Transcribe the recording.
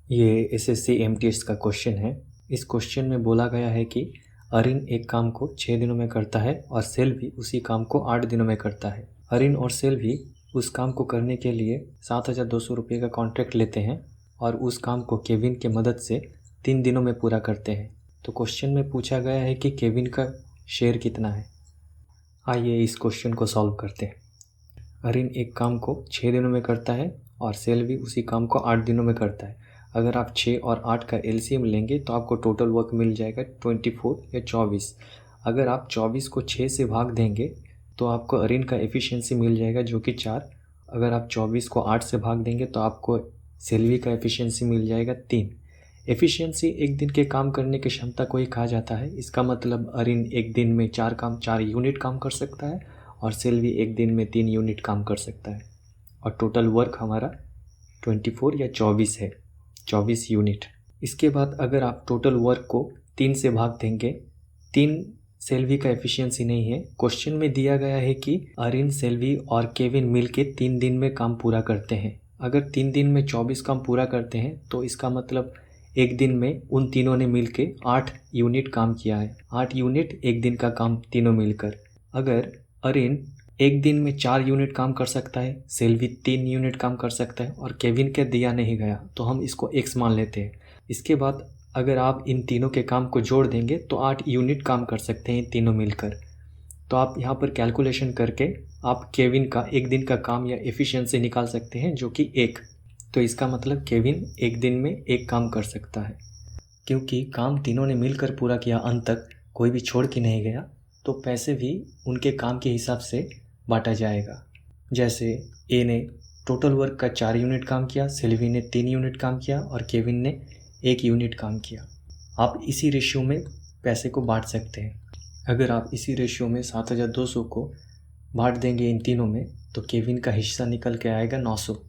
ये SSC MTS का question है। इस क्वेश्चन में बोला गया है कि अरिन एक काम को 6 दिनों में करता है और सेल भी उसी काम को 8 दिनों में करता है। अरिन और सेल भी उस काम को करने के लिए 7,200 रुपये का कॉन्ट्रैक्ट लेते हैं और उस काम को केविन के मदद से 3 दिनों में पूरा करते हैं। तो क्वेश्चन में पूछा गया है कि केविन का शेयर कितना है। आइए इस क्वेश्चन को सॉल्व करते हैं। अरिन एक काम को 6 दिनों में करता है और सेल भी उसी काम को 8 दिनों में करता है। अगर आप 6 और 8 का एलसीएम लेंगे तो आपको टोटल वर्क मिल जाएगा 24 या 24। अगर आप 24 को 6 से भाग देंगे तो आपको अरिन का एफिशिएंसी मिल जाएगा जो कि 4। अगर आप 24 को 8 से भाग देंगे तो आपको सेल्वी का एफिशिएंसी मिल जाएगा 3। एफिशिएंसी एक दिन के काम करने की क्षमता को ही कहा जाता है। इसका मतलब अरिन एक दिन में 4 यूनिट काम कर सकता है और सेल्वी एक दिन में 3 यूनिट काम कर सकता है और टोटल वर्क हमारा 24 या 24 है, 24 यूनिट। इसके बाद अगर आप टोटल वर्क को 3 से भाग देंगे, 3 सेल्वी का एफिशिएंसी नहीं है। क्वेश्चन में दिया गया है कि अरिन, सेल्वी और केविन मिलके 3 दिन में काम पूरा करते हैं। अगर 3 दिन में 24 काम पूरा करते हैं तो इसका मतलब एक दिन में उन तीनों ने मिलके 8 यूनिट काम किया है। 8 यूनिट एक दिन का काम तीनों मिलकर। अगर अरिन एक दिन में 4 यूनिट काम कर सकता है, सेल्वी 3 यूनिट काम कर सकता है और केविन के दिया नहीं गया तो हम इसको x मान लेते हैं। इसके बाद अगर आप इन तीनों के काम को जोड़ देंगे तो 8 यूनिट काम कर सकते हैं तीनों मिलकर। तो आप यहाँ पर कैलकुलेशन करके आप केविन का एक दिन का काम या एफिशिएंसी निकाल सकते हैं जो कि 1। तो इसका मतलब केविन एक दिन में 1 काम कर सकता है। क्योंकि काम तीनों ने मिलकर पूरा किया, अंत तक कोई भी छोड़ के नहीं गया, तो पैसे भी उनके काम के हिसाब से बांटा जाएगा। जैसे ए ने टोटल वर्क का 4 यूनिट काम किया, सेल्वी ने 3 यूनिट काम किया और केविन ने 1 यूनिट काम किया। आप इसी रेशियो में पैसे को बांट सकते हैं। अगर आप इसी रेशियो में 7,200 को बांट देंगे इन तीनों में तो केविन का हिस्सा निकल के आएगा 900।